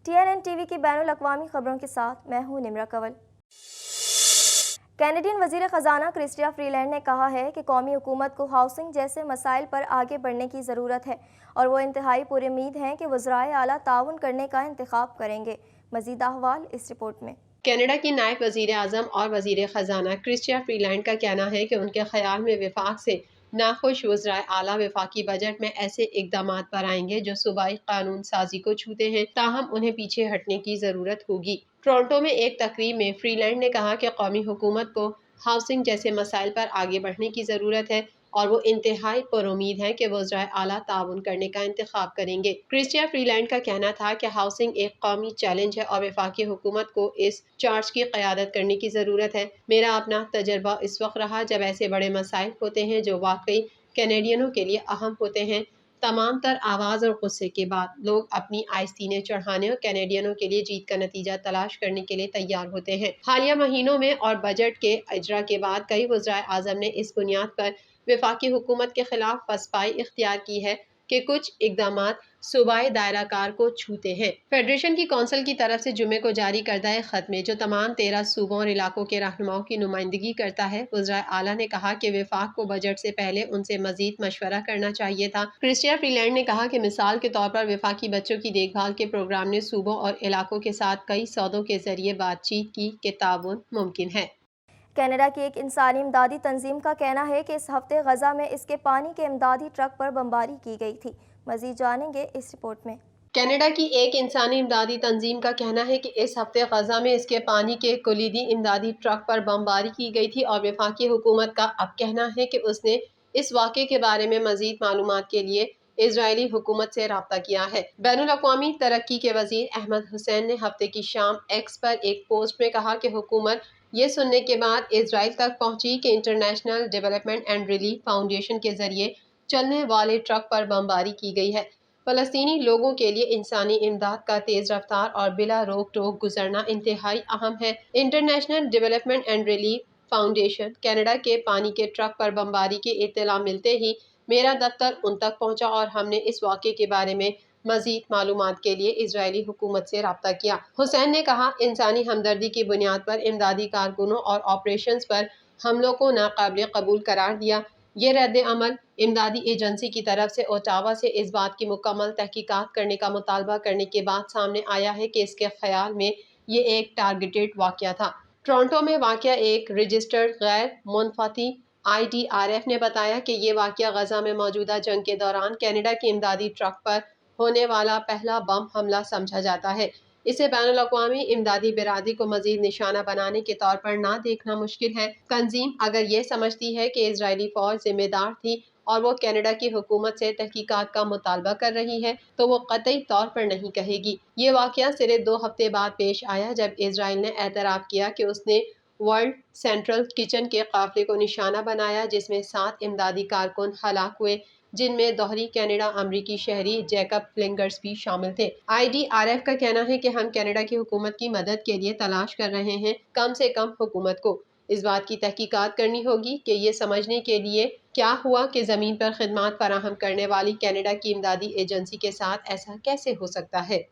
TNN T V کی بین الاقوامی خبروں کے ساتھ میں ہوں نمرہ کنول۔ کینیڈین وزیر خزانہ کرسٹیا فری لینڈ نے کہا ہے کہ قومی حکومت کو ہاؤسنگ جیسے مسائل پر آگے بڑھنے کی ضرورت ہے اور وہ انتہائی پُر امید ہیں کہ وزرائے اعلیٰ تعاون کرنے کا انتخاب کریں گے۔ مزید احوال اس رپورٹ میں۔ کینیڈا کی نائب وزیر اعظم اور وزیر خزانہ کرسٹیا فری لینڈ کا کہنا ہے کہ ان کے خیال میں وفاق سے ناخوش وزرائے اعلیٰ وفاقی بجٹ میں ایسے اقدامات پر آئیں گے جو صوبائی قانون سازی کو چھوتے ہیں، تاہم انہیں پیچھے ہٹنے کی ضرورت ہوگی۔ ٹورنٹو میں ایک تقریب میں فری لینڈ نے کہا کہ قومی حکومت کو ہاؤسنگ جیسے مسائل پر آگے بڑھنے کی ضرورت ہے اور وہ انتہائی پر امید ہے کہ وزرائے اعلیٰ تعاون کرنے کا انتخاب کریں گے۔ کرسٹیا فری لینڈ کا کہنا تھا کہ ہاؤسنگ ایک قومی چیلنج ہے اور وفاقی حکومت کو اس چارج کی قیادت کرنے کی ضرورت ہے۔ میرا اپنا تجربہ اس وقت رہا جب ایسے بڑے مسائل ہوتے ہیں جو واقعی کینیڈینوں کے لیے اہم ہوتے ہیں۔ تمام تر آواز اور غصے کے بعد لوگ اپنی آستینیں چڑھانے اور کینیڈینوں کے لیے جیت کا نتیجہ تلاش کرنے کے لیے تیار ہوتے ہیں۔ حالیہ مہینوں میں اور بجٹ کے اجرا کے بعد کئی وزرائے اعظم نے اس بنیاد پر وفاقی حکومت کے خلاف پسپائی اختیار کی ہے کہ کچھ اقدامات صوبائی دائرہ کار کو چھوتے ہیں۔ فیڈریشن کی کونسل کی طرف سے جمعے کو جاری کردہ ایک خط میں جو تمام 13 صوبوں اور علاقوں کے رہنماؤں کی نمائندگی کرتا ہے، وزرائے اعلیٰ نے کہا کہ وفاق کو بجٹ سے پہلے ان سے مزید مشورہ کرنا چاہیے تھا۔ کرسٹیا فری لینڈ نے کہا کہ مثال کے طور پر وفاقی بچوں کی دیکھ بھال کے پروگرام نے صوبوں اور علاقوں کے ساتھ کئی سودوں کے ذریعے بات چیت کی کہ تعاون ممکن ہے۔ کینیڈا کی ایک انسانی امدادی تنظیم کا کہنا ہے کہ اس ہفتے غزہ میں اس کے پانی کے امدادی ٹرک پر بمباری کی گئی تھی۔ مزید جانیں گے اس رپورٹ میں۔ کینیڈا کی ایک انسانی امدادی تنظیم کا کہنا ہے کہ اس ہفتے غزہ میں اس کے پانی کے کلیدی امدادی ٹرک پر بمباری کی گئی تھی اور وفاقی حکومت کا اب کہنا ہے کہ اس نے اس واقعے کے بارے میں مزید معلومات کے لیے اسرائیلی حکومت سے رابطہ کیا ہے۔ بین الاقوامی ترقی کے وزیر احمد حسین نے ہفتے کی شام ایکس پر ایک پوسٹ میں کہا کہ حکومت یہ سننے کے بعد اسرائیل تک پہنچی کہ international development and relief foundation کے ذریعے چلنے والے ٹرک پر بمباری کی گئی ہے۔ فلسطینی لوگوں کے لیے انسانی امداد کا تیز رفتار اور بلا روک ٹوک گزرنا انتہائی اہم ہے۔ International development and relief foundation Canada کے پانی کے ٹرک پر بمباری کی اطلاع ملتے ہی میرا دفتر ان تک پہنچا اور ہم نے اس واقعے کے بارے میں مزید معلومات کے لیے اسرائیلی حکومت سے رابطہ کیا۔ حسین نے کہا، انسانی ہمدردی کی بنیاد پر امدادی کارکنوں اور آپریشنز پر حملوں کو ناقابل قبول قرار دیا۔ یہ رد عمل امدادی ایجنسی کی طرف سے اوٹاوا سے اس بات کی مکمل تحقیقات کرنے کا مطالبہ کرنے کے بعد سامنے آیا ہے کہ اس کے خیال میں یہ ایک ٹارگیٹڈ واقعہ تھا۔ ٹورنٹو میں واقع ایک رجسٹرڈ غیر منفی IDRF نے بتایا کہ یہ واقعہ غزہ میں موجودہ جنگ کے دوران کینیڈا کی امدادی ٹرک پر ہونے والا پہلا بم حملہ سمجھا جاتا ہے۔ اسے بین الاقوامی امدادی برادری کو مزید نشانہ بنانے کے طور پر نہ دیکھنا مشکل ہے۔ تنظیم اگر یہ سمجھتی ہے کہ اسرائیلی فوج ذمہ دار تھی اور وہ کینیڈا کی حکومت سے تحقیقات کا مطالبہ کر رہی ہے تو وہ قطعی طور پر نہیں کہے گی۔ یہ واقعہ صرف 2 ہفتے بعد پیش آیا جب اسرائیل نے اعتراف کیا کہ اس نے ورلڈ سینٹرل کچن کے قافلے کو نشانہ بنایا جس میں 7 امدادی کارکن ہلاک ہوئے، جن میں دوہری کینیڈا امریکی شہری جیکب فلنگرز بھی شامل تھے۔ IDRF کا کہنا ہے کہ ہم کینیڈا کی حکومت کی مدد کے لیے تلاش کر رہے ہیں۔ کم سے کم حکومت کو اس بات کی تحقیقات کرنی ہوگی کہ یہ سمجھنے کے لیے کیا ہوا کہ زمین پر خدمات فراہم کرنے والی کینیڈا کی امدادی ایجنسی کے ساتھ ایسا کیسے ہو سکتا ہے۔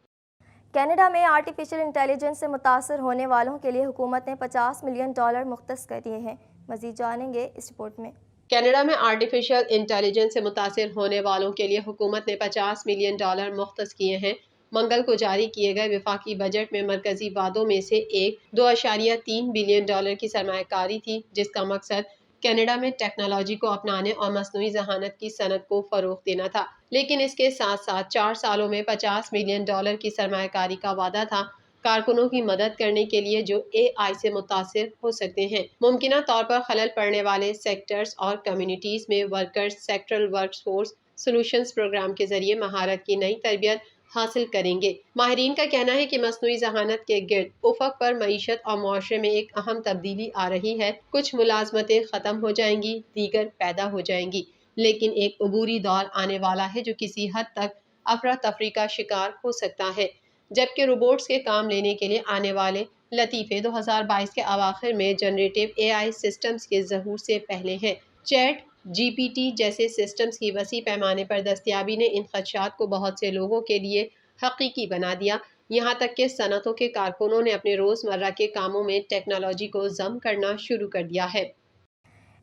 کینیڈا میں آرٹیفیشل انٹیلیجنس سے متاثر ہونے والوں کے لیے حکومت نے $50 ملین مختص کر دیے ہیں۔ مزید جانیں گے اس رپورٹ میں۔ کینیڈا میں آرٹیفیشل انٹیلیجنس سے متاثر ہونے والوں کے لیے حکومت نے $50 ملین مختص کیے ہیں۔ منگل کو جاری کیے گئے وفاقی بجٹ میں مرکزی وعدوں میں سے ایک $2.3 بلین کی سرمایہ کاری تھی جس کا مقصد کینیڈا میں ٹیکنالوجی کو اپنانے اور مصنوعی ذہانت کی صنعت کو فروغ دینا تھا، لیکن اس کے ساتھ ساتھ 4 سالوں میں $50 ملین کی سرمایہ کاری کا وعدہ تھا کارکنوں کی مدد کرنے کے لیے جو AI سے متاثر ہو سکتے ہیں۔ ممکنہ طور پر خلل پڑنے والے سیکٹرز اور کمیونٹیز میں workers sectoral work force solutions programme کے ذریعے مہارت کی نئی تربیت حاصل کریں گے۔ ماہرین کا کہنا ہے کہ مصنوعی ذہانت کے گرد افق پر معیشت اور معاشرے میں ایک اہم تبدیلی آ رہی ہے۔ کچھ ملازمتیں ختم ہو جائیں گی، دیگر پیدا ہو جائیں گی، لیکن ایک عبوری دور آنے والا ہے جو کسی حد تک افراتفری کا شکار ہو سکتا ہے، جبکہ روبوٹس کے کام لینے کے لیے آنے والے لطیفے 2022 کے اواخر میں جنریٹو AI سسٹمز کے ظہور سے پہلے ہیں۔ چیٹ GPT جیسے سسٹمز کی وسیع پیمانے پر دستیابی نے ان خدشات کو بہت سے لوگوں کے لیے حقیقی بنا دیا۔ یہاں تک کہ صنعتوں کے کارکنوں نے اپنے روزمرہ کے کاموں میں ٹیکنالوجی کو ضم کرنا شروع کر دیا ہے۔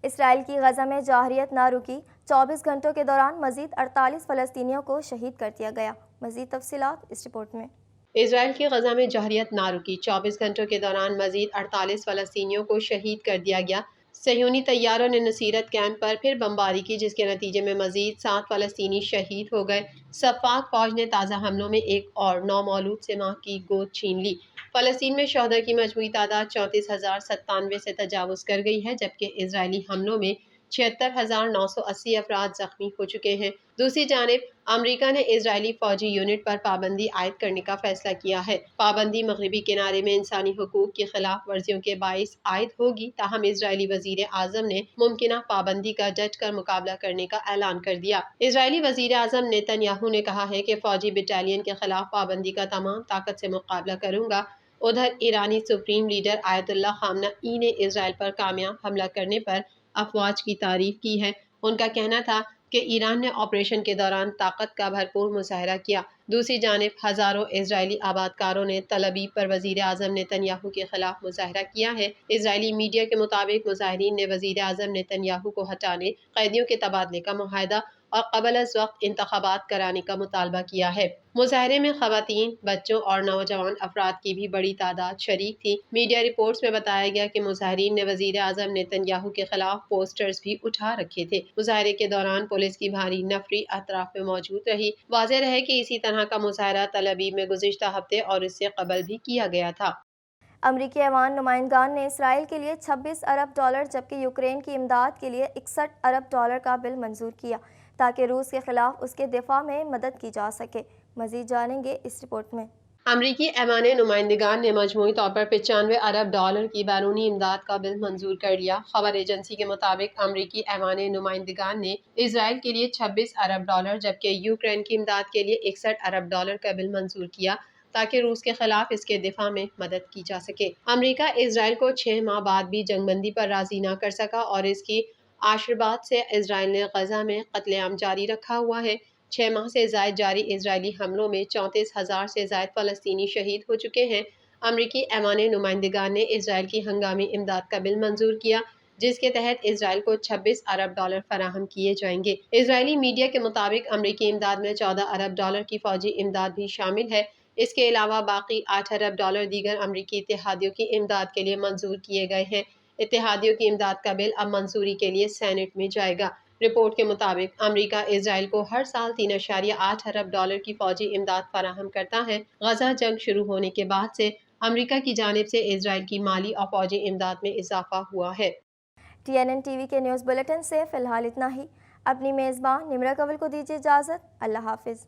اسرائیل کی غزہ میں جارحیت نہ رکی، 24 گھنٹوں کے دوران مزید 48 فلسطینیوں کو شہید کر دیا گیا۔ مزید تفصیلات اس رپورٹ میں۔ اسرائیل کی غزہ میں جارحیت نہ رکی، 24 گھنٹوں کے دوران مزید 48 فلسطینیوں کو شہید کر دیا گیا۔ صہیونی طیاروں نے نصیرت کیمپ پر پھر بمباری کی، جس کے نتیجے میں مزید 7 فلسطینی شہید ہو گئے۔ سفاک فوج نے تازہ حملوں میں ایک اور 9 مولود سے ماں کی گود چھین لی۔ فلسطین میں شہداء کی مجموعی تعداد 34,097 سے تجاوز کر گئی ہے، جبکہ اسرائیلی حملوں میں 76,980 افراد زخمی ہو چکے ہیں۔ دوسری جانب امریکہ نے اسرائیلی فوجی یونٹ پر پابندی عائد کرنے کا فیصلہ کیا ہے۔ پابندی مغربی کنارے میں انسانی حقوق کی خلاف ورزیوں کے باعث عائد ہوگی، تاہم اسرائیلی وزیر اعظم نے ممکنہ پابندی کا ڈٹ کر مقابلہ کرنے کا اعلان کر دیا۔ اسرائیلی وزیر اعظم نیتن یاہو نے کہا ہے کہ فوجی بٹالین کے خلاف پابندی کا تمام طاقت سے مقابلہ کروں گا۔ ادھر ایرانی سپریم لیڈر آیت اللہ خامنہ ای نے اسرائیل پر کامیاب حملہ کرنے پر افواج کی تعریف کی ہے۔ ان کا کہنا تھا کہ ایران نے آپریشن کے دوران طاقت کا بھرپور مظاہرہ کیا۔ دوسری جانب ہزاروں اسرائیلی آبادکاروں نے تل ابیب پر وزیر اعظم نیتن یاہو کے خلاف مظاہرہ کیا ہے۔ اسرائیلی میڈیا کے مطابق مظاہرین نے وزیر اعظم نیتن یاہو کو ہٹانے، قیدیوں کے تبادلے کا معاہدہ اور قبل از وقت انتخابات کرانے کا مطالبہ کیا ہے۔ مظاہرے میں خواتین، بچوں اور نوجوان افراد کی بھی بڑی تعداد شریک تھی۔ میڈیا رپورٹس میں بتایا گیا کہ مظاہرین نے وزیر اعظم نیتن یاہو کے خلاف پوسٹرز بھی اٹھا رکھے تھے۔ مظاہرے کے دوران پولیس کی بھاری نفری اطراف میں موجود رہی۔ واضح رہے کہ اسی طرح کا مظاہرہ تل ابیب میں گزشتہ ہفتے اور اس سے قبل بھی کیا گیا تھا۔ امریکی ایوان نمائندگان نے اسرائیل کے لیے 26 ارب ڈالر جبکہ یوکرین کی امداد کے لیے 61 ارب ڈالر کا بل منظور کیا تاکہ روس کے خلاف اس کے دفاع میں مدد کی جا سکے۔ مزید جانیں گے اس رپورٹ میں۔ امریکی ایوان نمائندگان نے مجموعی طور پر 95 ارب ڈالر کی بیرونی امداد کا بل منظور کر لیا۔ خبر ایجنسی کے مطابق امریکی ایوان نمائندگان نے اسرائیل کے لیے 26 ارب ڈالر جبکہ یوکرین کی امداد کے لیے 61 ارب ڈالر کا بل منظور کیا تاکہ روس کے خلاف اس کے دفاع میں مدد کی جا سکے۔ امریکہ اسرائیل کو 6 ماہ بعد بھی جنگ بندی پر راضی نہ کر سکا اور اس کی آشرباد سے اسرائیل نے غزہ میں قتل عام جاری رکھا ہوا ہے۔ 6 ماہ سے زائد جاری اسرائیلی حملوں میں 34,000 سے زائد فلسطینی شہید ہو چکے ہیں۔ امریکی ایوان نمائندگان نے اسرائیل کی ہنگامی امداد کا بل منظور کیا، جس کے تحت اسرائیل کو 26 ارب ڈالر فراہم کیے جائیں گے۔ اسرائیلی میڈیا کے مطابق امریکی امداد میں 14 ارب ڈالر کی فوجی امداد بھی شامل ہے۔ اس کے علاوہ باقی 8 ارب ڈالر دیگر امریکی اتحادیوں کی امداد کے لیے منظور کیے گئے ہیں۔ اتحادیوں کی امداد کا بل اب منظوری کے لیے سینٹ میں جائے گا۔ رپورٹ کے مطابق امریکہ اسرائیل کو ہر سال 3.8 ارب ڈالر کی فوجی امداد فراہم کرتا ہے۔ غزہ جنگ شروع ہونے کے بعد سے امریکہ کی جانب سے اسرائیل کی مالی اور فوجی امداد میں اضافہ ہوا ہے۔ TNN ٹی وی کے نیوز بلیٹن سے فی الحال اتنا ہی۔ اپنی میزبان نمرہ کول کو دیجیے اجازت۔ اللہ حافظ۔